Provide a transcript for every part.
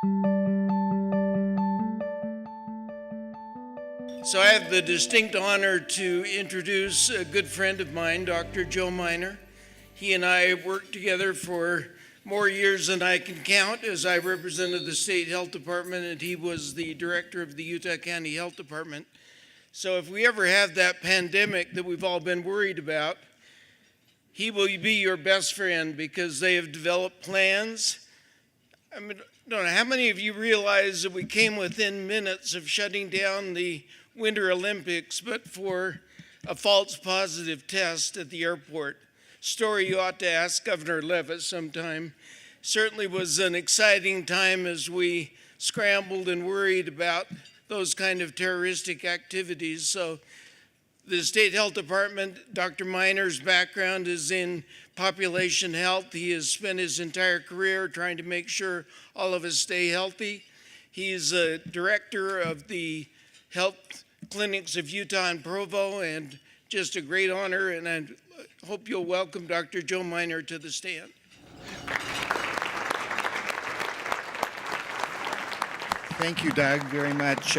So I have the distinct honor to introduce a good friend of mine, Dr. Joe Miner. He and I worked together for more years than I can count, as I represented the state health department and he was the director of the Utah County Health Department. So if we ever have that pandemic that we've all been worried about, he will be your best friend because they have developed plans. I don't know how many of you realize that we came within minutes of shutting down the Winter Olympics, but for a false positive test at the airport. Story you ought to ask Governor Levitt sometime. Certainly was an exciting time as we scrambled and worried about those kind of terroristic activities. So the State Health Department, Dr. Miner's background is in population health. He has spent his entire career trying to make sure all of us stay healthy. He's a director of the health clinics of Utah and Provo, and just a great honor, and I hope you'll welcome Dr. Joe Miner to the stand. Thank you, Doug, very much.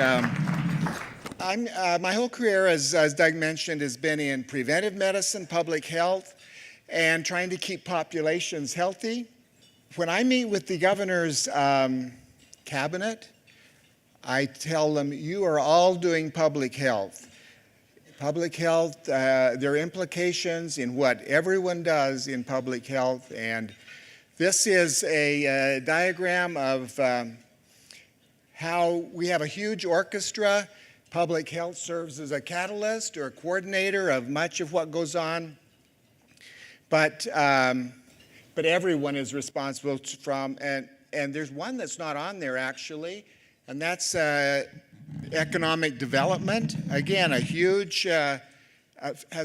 My whole career, as Doug mentioned, has been in preventive medicine, public health, and trying to keep populations healthy. When I meet with the governor's cabinet, I tell them, you are all doing public health. Public health, there are implications in what everyone does in public health, and this is a diagram of how we have a huge orchestra. Public health serves as a catalyst or a coordinator of much of what goes on, but everyone is responsible from, and there's one that's not on there actually, and that's economic development. Again, has a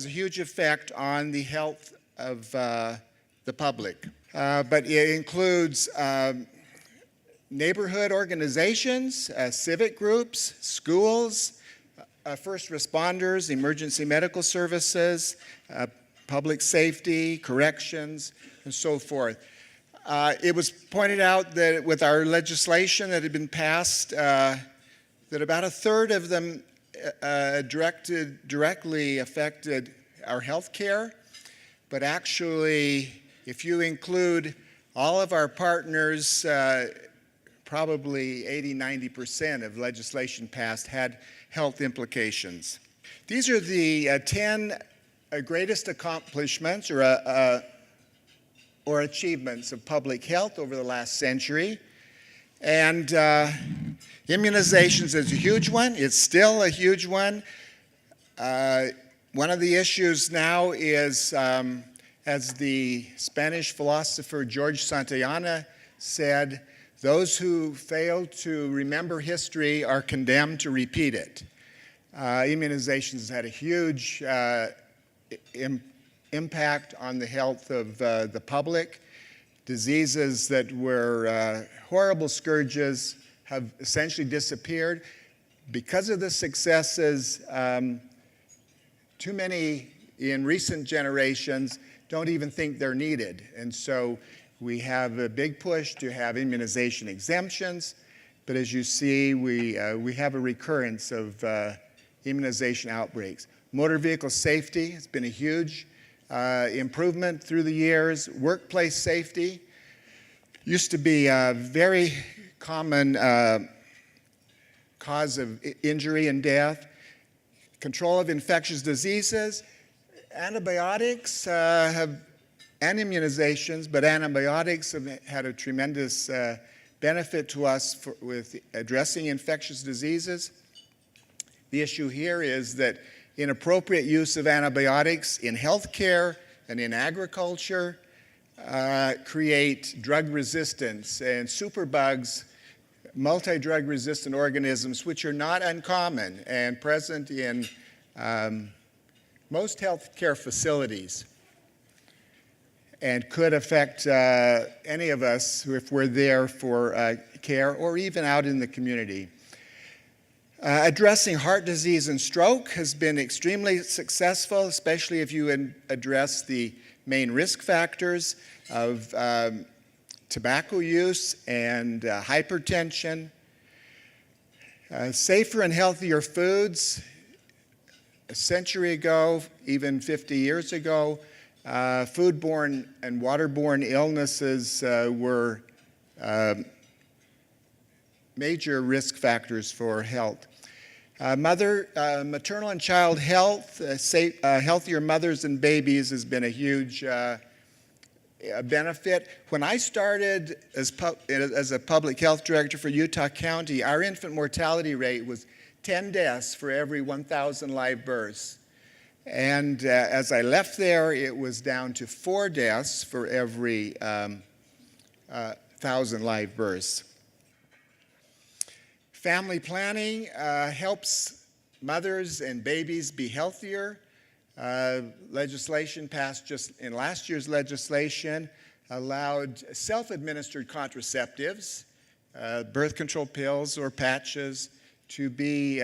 huge effect on the health of the public. But it includes neighborhood organizations, civic groups, schools, first responders, emergency medical services, public safety, corrections, and so forth. It was pointed out that with our legislation that had been passed, that about a third of them directly affected our health care, but actually, if you include all of our partners, probably 80–90% of legislation passed had health implications. These are the 10 greatest accomplishments or achievements of public health over the last century. And immunizations is a huge one. It's still a huge one. One of the issues now is, as the Spanish philosopher George Santayana said, those who fail to remember history are condemned to repeat it. Immunizations had a huge impact on the health of the public. Diseases that were horrible scourges have essentially disappeared. Because of the successes, too many in recent generations don't even think they're needed. And so we have a big push to have immunization exemptions, but as you see, we have a recurrence of immunization outbreaks. Motor vehicle safety has been a huge improvement through the years. Workplace safety used to be a very common cause of injury and death. Control of infectious diseases. Antibiotics and immunizations, but antibiotics have had a tremendous benefit to us with addressing infectious diseases. The issue here is that inappropriate use of antibiotics in healthcare and in agriculture create drug resistance and superbugs, multi-drug resistant organisms, which are not uncommon and present in most healthcare facilities and could affect any of us if we're there for care or even out in the community. Addressing heart disease and stroke has been extremely successful, especially if you address the main risk factors of tobacco use and hypertension. Safer and healthier foods. A century ago, even 50 years ago, foodborne and waterborne illnesses were major risk factors for health. Maternal and child health, healthier mothers and babies has been a huge benefit. When I started as a public health director for Utah County, our infant mortality rate was 10 deaths for every 1,000 live births. And as I left there, it was down to 4 deaths for every 1,000 live births. Family planning helps mothers and babies be healthier. Legislation passed just in last year's legislation allowed self-administered contraceptives, birth control pills or patches, to be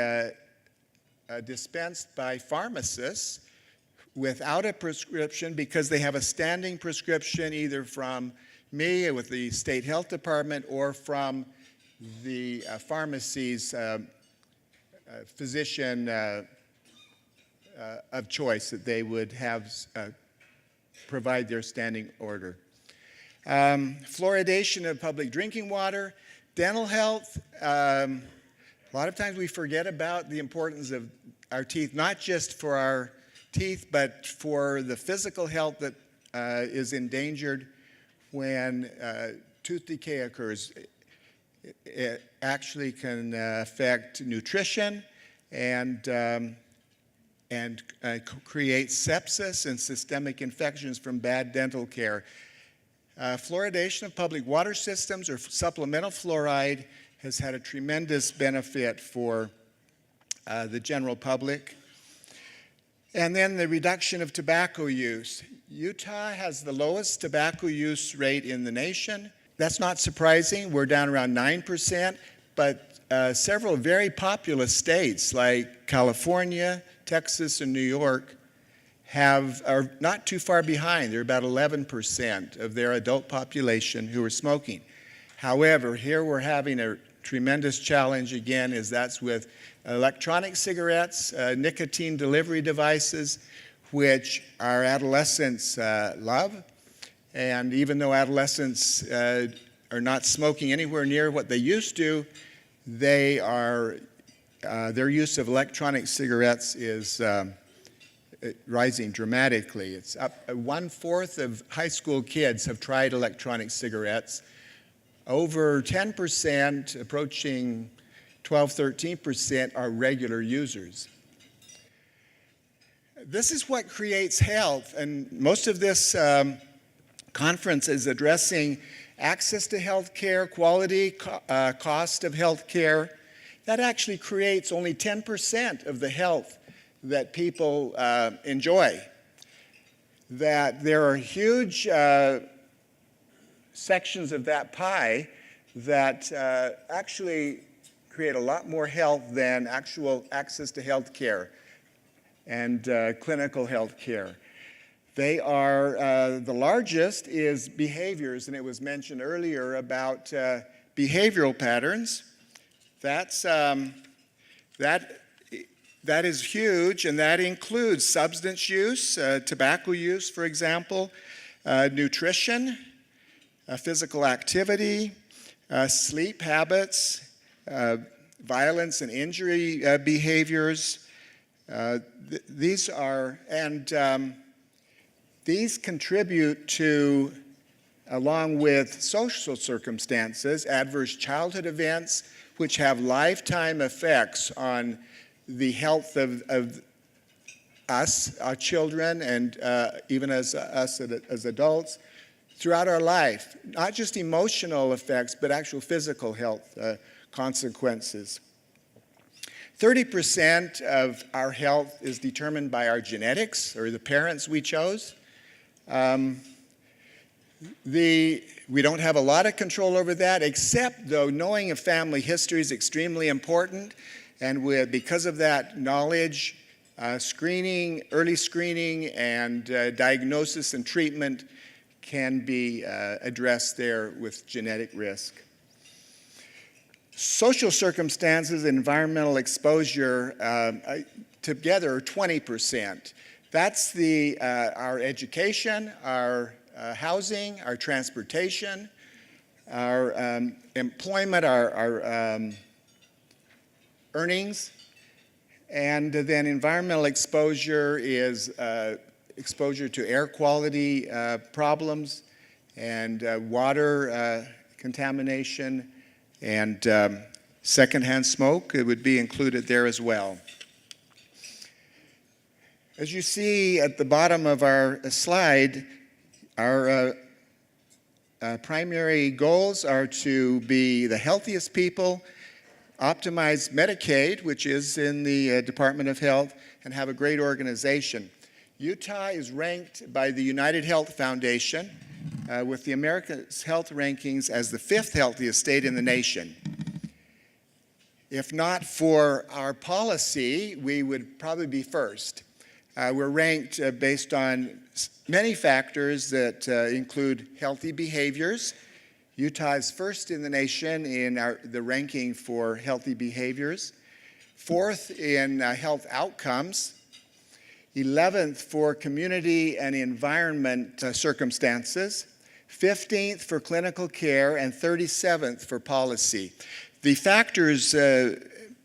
dispensed by pharmacists without a prescription, because they have a standing prescription either from me with the state health department or from the pharmacy's physician of choice that they would have provide their standing order. Fluoridation of public drinking water, dental health. A lot of times we forget about the importance of our teeth, not just for our teeth, but for the physical health that is endangered when tooth decay occurs. It actually can affect nutrition and create sepsis and systemic infections from bad dental care. Fluoridation of public water systems or supplemental fluoride has had a tremendous benefit for the general public. And then the reduction of tobacco use. Utah has the lowest tobacco use rate in the nation. That's not surprising. We're down around 9%, but several very populous states like California, Texas, and New York are not too far behind. They're about 11% of their adult population who are smoking. However, here we're having a tremendous challenge again, that's with electronic cigarettes, nicotine delivery devices, which our adolescents love. And even though adolescents are not smoking anywhere near what they used to, their use of electronic cigarettes is rising dramatically. It's up 1/4 of high school kids have tried electronic cigarettes. Over 10%, approaching 12-13%, are regular users. This is what creates health, and most of this conference is addressing access to health care, quality, cost of health care. That actually creates only 10% of the health that people enjoy. That there are huge sections of that pie that actually create a lot more health than actual access to health care and clinical health care. They are, the largest is behaviors, and it was mentioned earlier about behavioral patterns. That is huge, and that includes substance use, tobacco use, for example, nutrition, physical activity, sleep habits, violence and injury behaviors. These contribute to, along with social circumstances, adverse childhood events, which have lifetime effects on the health of us, our children, and even as us as adults throughout our life. Not just emotional effects, but actual physical health consequences. 30% of our health is determined by our genetics, or the parents we chose. We don't have a lot of control over that, except, though, knowing a family history is extremely important. And because of that knowledge, early screening and diagnosis and treatment can be addressed there with genetic risk. Social circumstances and environmental exposure together are 20%. That's our education, our housing, our transportation, our employment, our earnings, and then environmental exposure is exposure to air quality problems and water contamination and secondhand smoke. It would be included there as well. As you see at the bottom of our slide, our primary goals are to be the healthiest people, optimize Medicaid, which is in the Department of Health, and have a great organization. Utah is ranked by the United Health Foundation with the America's Health Rankings as the 5th healthiest state in the nation. If not for our policy, we would probably be first. We're ranked based on many factors that include healthy behaviors. Utah is first in the nation in the ranking for healthy behaviors, 4th in health outcomes, 11th for community and environment circumstances, 15th for clinical care, and 37th for policy. The factors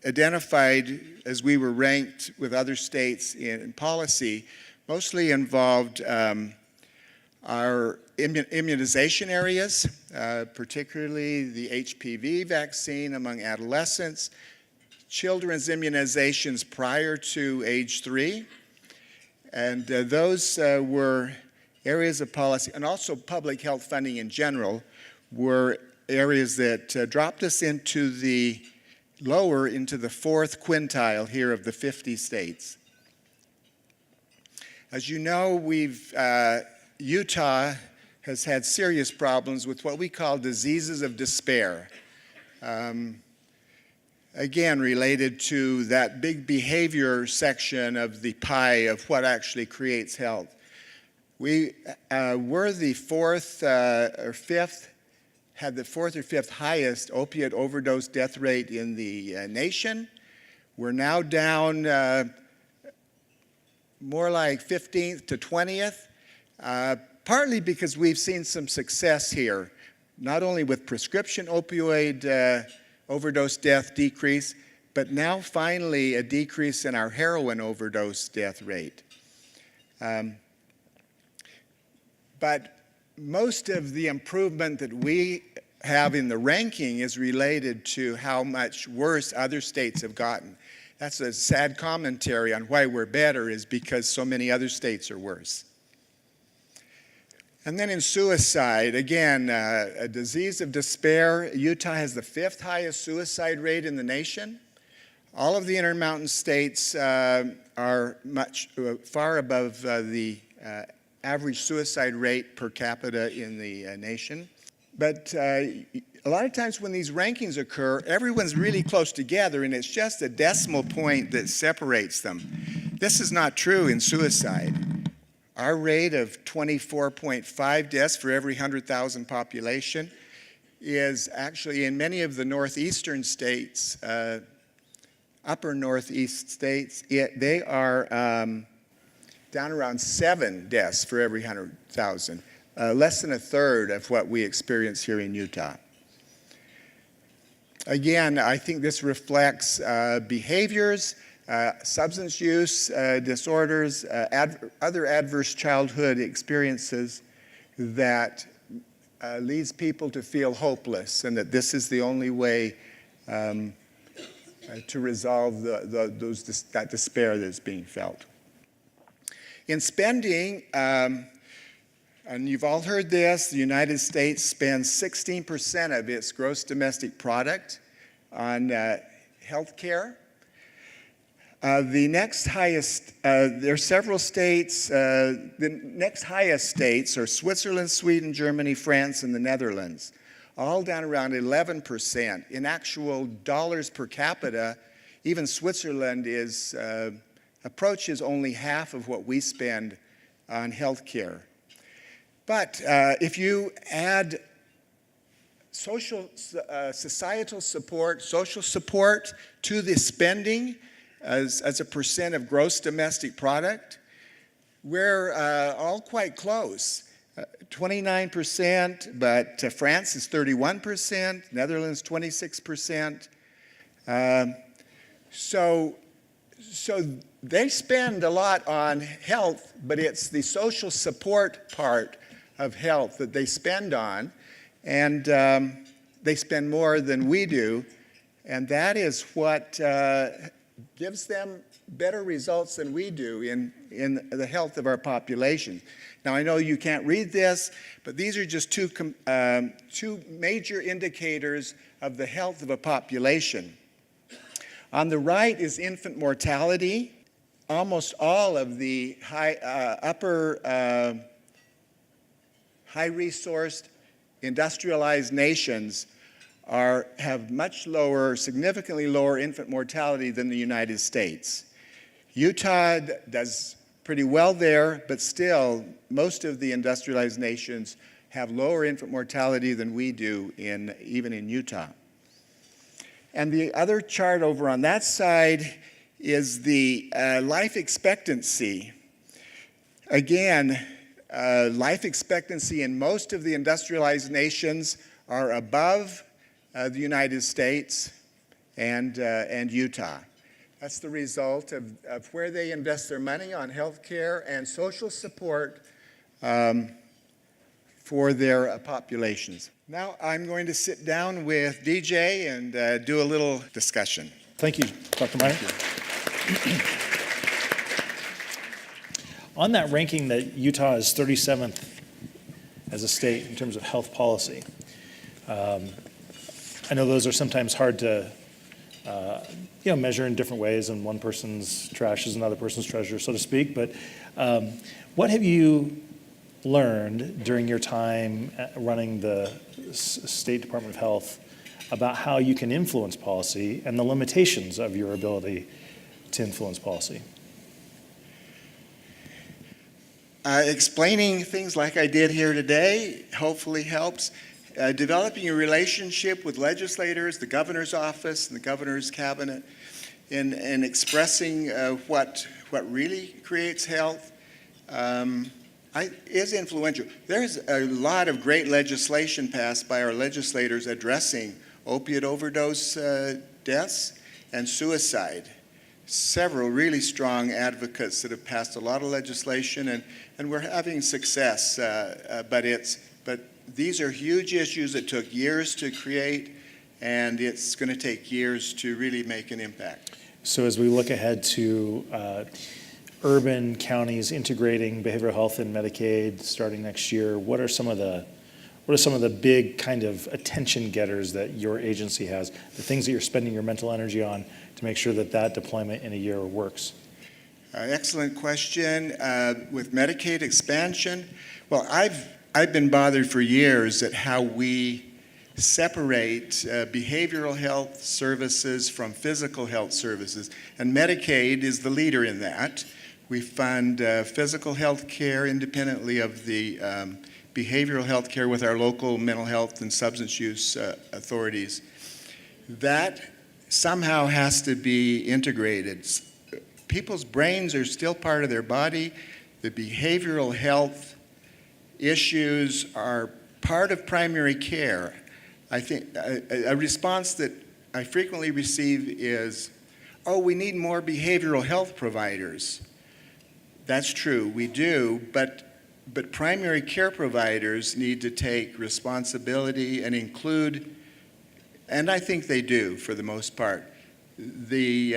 identified as we were ranked with other states in policy mostly involved our immunization areas, particularly the HPV vaccine among adolescents, children's immunizations prior to age 3, and those were areas of policy, and also public health funding in general were areas that dropped us into the 4th quintile here of the 50 states. As you know, Utah has had serious problems with what we call diseases of despair. Again, related to that big behavior section of the pie of what actually creates health. We were the 4th or 5th, had the 4th or 5th highest opiate overdose death rate in the nation. We're now down more like 15th to 20th, partly because we've seen some success here, not only with prescription opioid overdose death decrease, but now finally a decrease in our heroin overdose death rate. But most of the improvement that we have in the ranking is related to how much worse other states have gotten. That's a sad commentary on why we're better, is because so many other states are worse. And then in suicide, again, a disease of despair. Utah has the 5th highest suicide rate in the nation. All of the Intermountain states are far above the average suicide rate per capita in the nation. But a lot of times when these rankings occur, everyone's really close together, and it's just a decimal point that separates them. This is not true in suicide. Our rate of 24.5 deaths for every 100,000 population is actually in many of the northeastern states, upper northeast states, they are down around 7 deaths for every 100,000, less than a third of what we experience here in Utah. Again, I think this reflects behaviors, substance use disorders, other adverse childhood experiences that leads people to feel hopeless, and that this is the only way to resolve that despair that's being felt. In spending, and you've all heard this, the United States spends 16% of its gross domestic product on health care. The next highest, there are several states, the next highest states are Switzerland, Sweden, Germany, France, and the Netherlands, all down around 11%. In actual dollars per capita, even Switzerland approaches only half of what we spend on health care. But if you add societal support, social support to the spending as a percent of gross domestic product, we're all quite close. 29%, but France is 31%, Netherlands 26%. So they spend a lot on health, but it's the social support part of health that they spend on, and they spend more than we do, and that is what gives them better results than we do in the health of our population. Now, I know you can't read this, but these are just two major indicators of the health of a population. On the right is infant mortality. Almost all of the high-resourced, industrialized nations have much lower, significantly lower infant mortality than the United States. Utah does pretty well there, but still, most of the industrialized nations have lower infant mortality than we do even in Utah. And the other chart over on that side is the life expectancy. Again, life expectancy in most of the industrialized nations are above the United States and Utah. That's the result of where they invest their money on health care and social support for their populations. Now I'm going to sit down with DJ and do a little discussion. Thank you, Dr. Miner. On that ranking that Utah is 37th as a state in terms of health policy, I know those are sometimes hard to measure in different ways, and one person's trash is another person's treasure, so to speak. But what have you learned during your time running the State Department of Health about how you can influence policy and the limitations of your ability to influence policy? Explaining things like I did here today hopefully helps. Developing a relationship with legislators, the governor's office, and the governor's cabinet, in expressing what really creates health is influential. There's a lot of great legislation passed by our legislators addressing opiate overdose deaths and suicide. Several really strong advocates that have passed a lot of legislation, and we're having success. But these are huge issues that took years to create, and it's going to take years to really make an impact. So as we look ahead to urban counties integrating behavioral health and Medicaid starting next year, what are some of the big kind of attention getters that your agency has, the things that you're spending your mental energy on to make sure that deployment in a year works? Excellent question. With Medicaid expansion, well, I've been bothered for years at how we separate behavioral health services from physical health services, and Medicaid is the leader in that. We fund physical health care independently of the behavioral health care with our local mental health and substance use authorities. That somehow has to be integrated. People's brains are still part of their body. The behavioral health issues are part of primary care. I think a response that I frequently receive is, oh, we need more behavioral health providers. That's true, we do, but primary care providers need to take responsibility and include, and I think they do for the most part, the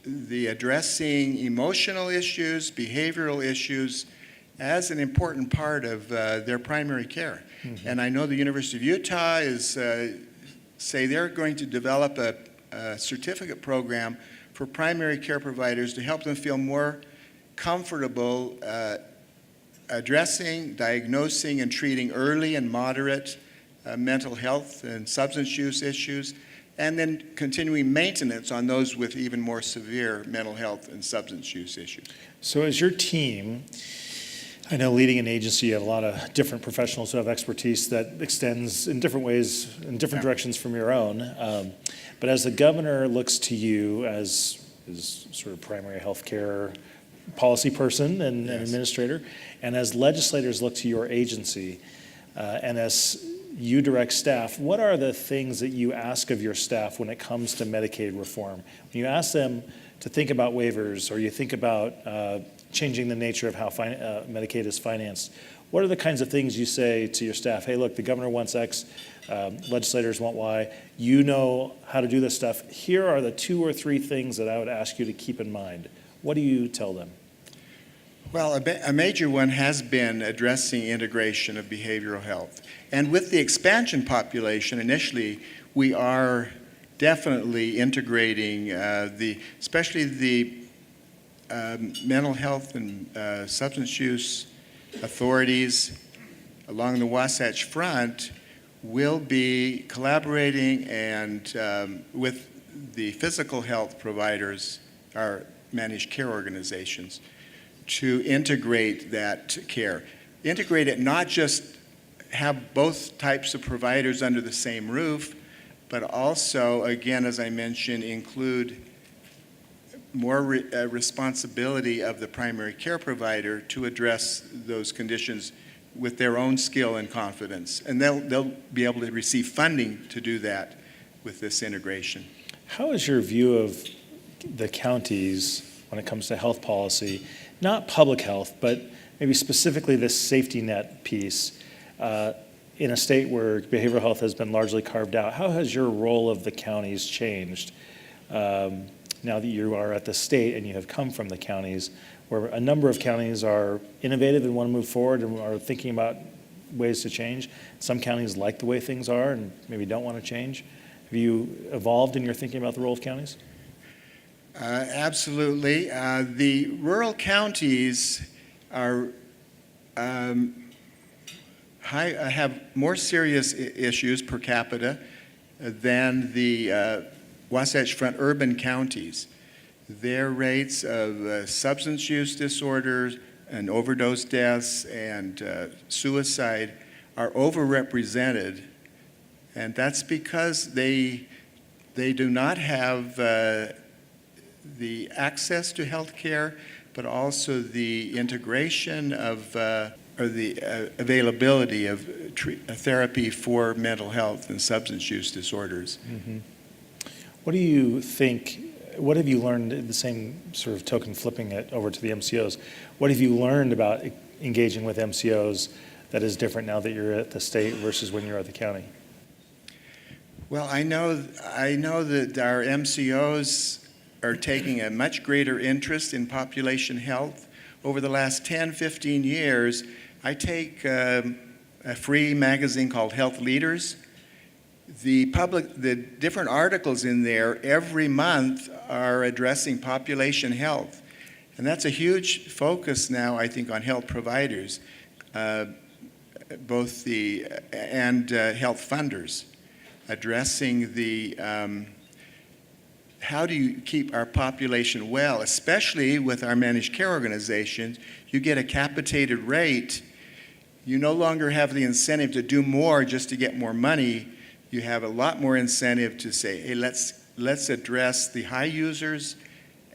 addressing emotional issues, behavioral issues as an important part of their primary care. Mm-hmm. And I know the University of Utah is, say they're going to develop a certificate program for primary care providers to help them feel more comfortable addressing, diagnosing, and treating early and moderate mental health and substance use issues, and then continuing maintenance on those with even more severe mental health and substance use issues. So as your team I know leading an agency, you have a lot of different professionals who have expertise that extends in different ways, in different directions from your own. But as the governor looks to you as sort of primary health care policy person and administrator, and as legislators look to your agency, and as you direct staff, what are the things that you ask of your staff when it comes to Medicaid reform? When you ask them to think about waivers, or you think about changing the nature of how Medicaid is financed, what are the kinds of things you say to your staff? Hey, look, the governor wants X, legislators want Y. You know how to do this stuff. Here are the 2 or 3 things that I would ask you to keep in mind. What do you tell them? Well, a major one has been addressing integration of behavioral health. And with the expansion population, initially, we are definitely integrating especially the mental health and substance use authorities along the Wasatch Front will be collaborating and with the physical health providers, our managed care organizations, to integrate that care. Integrate it, not just have both types of providers under the same roof, but also, again, as I mentioned, include more responsibility of the primary care provider to address those conditions with their own skill and confidence. And they'll be able to receive funding to do that with this integration. How is your view of the counties when it comes to health policy, not public health, but maybe specifically this safety net piece, in a state where behavioral health has been largely carved out? How has your role of the counties changed now that you are at the state and you have come from the counties, where a number of counties are innovative and want to move forward and are thinking about ways to change? Some counties like the way things are and maybe don't want to change. Have you evolved in your thinking about the role of counties? Absolutely. The rural counties are have more serious issues per capita than the Wasatch Front urban counties. Their rates of substance use disorders and overdose deaths and suicide are overrepresented, and that's because they do not have the access to health care, but also the integration of or the availability of therapy for mental health and substance use disorders. Mm-hmm. What do you think, what have you learned, the same sort of token flipping it over to the MCOs, what have you learned about engaging with MCOs that is different now that you're at the state versus when you're at the county? Well, I know that our MCOs are taking a much greater interest in population health. Over the last 10, 15 years, I take a free magazine called Health Leaders. The different articles in there every month are addressing population health. And that's a huge focus now, I think, on health providers, both and health funders, addressing the how do you keep our population well, especially with our managed care organizations. You get a capitated rate. You no longer have the incentive to do more just to get more money. You have a lot more incentive to say, hey, let's address the high users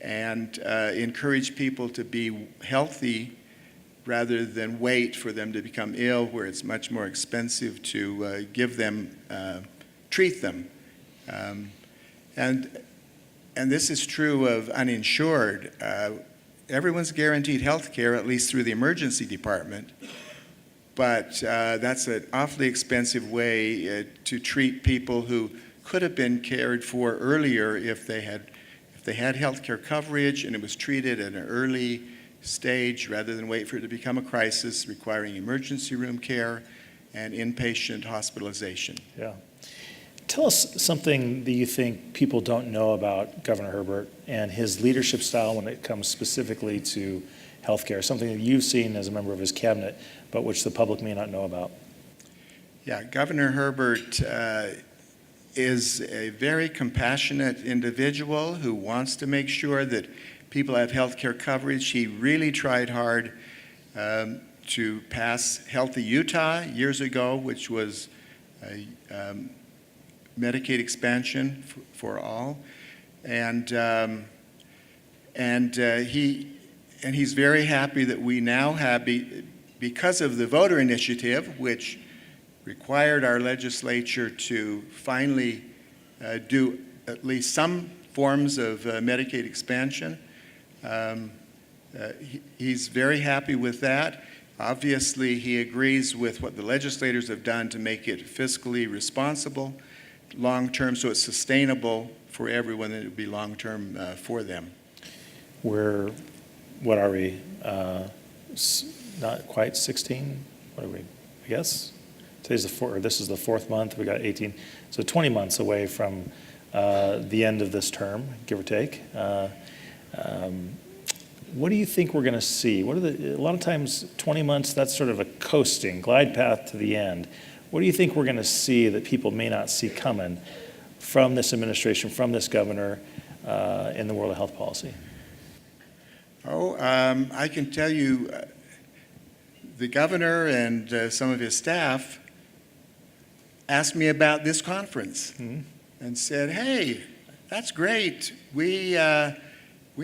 and encourage people to be healthy rather than wait for them to become ill, where it's much more expensive to give them, treat them. And this is true of uninsured. Everyone's guaranteed health care, at least through the emergency department, but that's an awfully expensive way to treat people who could have been cared for earlier if they had health care coverage and it was treated at an early stage rather than wait for it to become a crisis requiring emergency room care and inpatient hospitalization. Yeah. Tell us something that you think people don't know about Governor Herbert and his leadership style when it comes specifically to healthcare, something that you've seen as a member of his cabinet, but which the public may not know about. Yeah, Governor Herbert is a very compassionate individual who wants to make sure that people have health care coverage. He really tried hard to pass Healthy Utah years ago, which was a Medicaid expansion for all, and he's very happy that we now have, because of the voter initiative, which required our legislature to finally do at least some forms of Medicaid expansion. He's very happy with that. Obviously, he agrees with what the legislators have done to make it fiscally responsible, long-term, so it's sustainable for everyone, that it would be long-term for them. What are we? Not quite 16? What are we? I guess this is the fourth month. We got 18, so 20 months away from the end of this term, give or take. What do you think we're going to see? A lot of times, 20 months, that's sort of a coasting, glide path to the end. What do you think we're going to see that people may not see coming from this administration, from this governor, in the world of health policy? I can tell you, the governor and some of his staff asked me about this conference and said, "Hey, that's great. We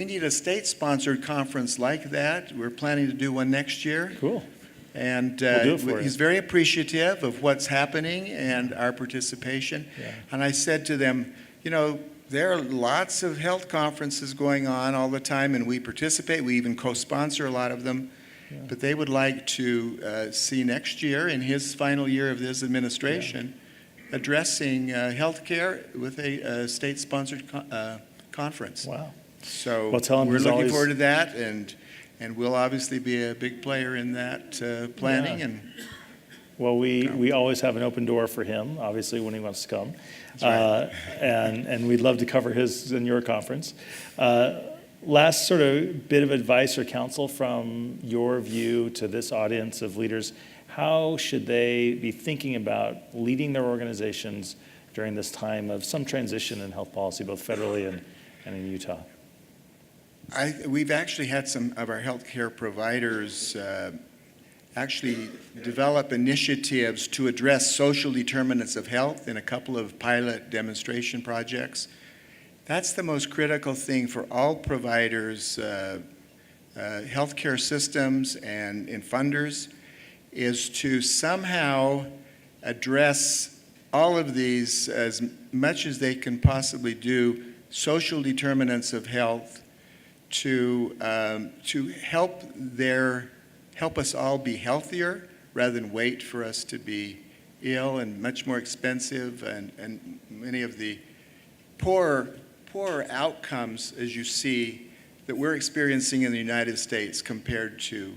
need a state-sponsored conference like that. We're planning to do one next year." Cool. And We'll do it for he's you. very appreciative of what's happening and our participation. Yeah. And I said to them, there are lots of health conferences going on all the time, and we participate. We even co-sponsor a lot of them. Yeah. But they would like to see next year, in his final year of this administration, addressing healthcare with a state-sponsored conference. Wow. So Well, tell him we're he's looking always- forward to that, and we'll obviously be a big player in that planning. Yeah. And Well, we always have an open door for him, obviously, when he wants to come. That's right. And we'd love to cover his and your conference. Last sort of bit of advice or counsel from your view to this audience of leaders. How should they be thinking about leading their organizations during this time of some transition in health policy, both federally and in Utah? We've actually had some of our healthcare providers actually develop initiatives to address social determinants of health in a couple of pilot demonstration projects. That's the most critical thing for all providers, healthcare systems and funders, is to somehow address all of these as much as they can possibly do, social determinants of health, to help us all be healthier rather than wait for us to be ill and much more expensive, and many of the poor outcomes, as you see, that we're experiencing in the United States compared to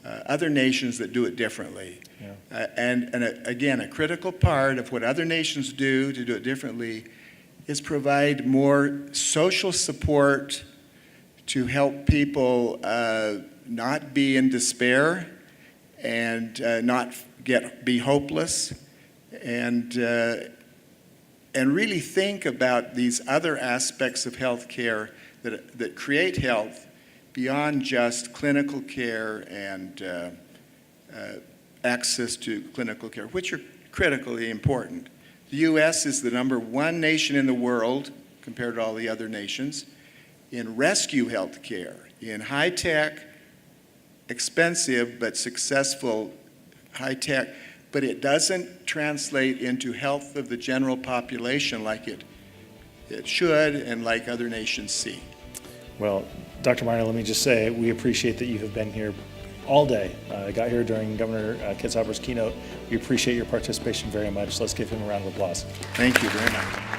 other nations that do it differently. Yeah. And again, a critical part of what other nations do to do it differently is provide more social support to help people not be in despair and not be hopeless, and really think about these other aspects of healthcare that create health beyond just clinical care and access to clinical care, which are critically important. The U.S. is the #1 nation in the world, compared to all the other nations, in rescue health care, in high-tech, expensive but successful high-tech, but it doesn't translate into health of the general population like it should and like other nations see. Well, Dr. Miner, let me just say, we appreciate that you have been here all day. Got here during Governor Kitzhaber's keynote. We appreciate your participation very much. Let's give him a round of applause. Thank you very much.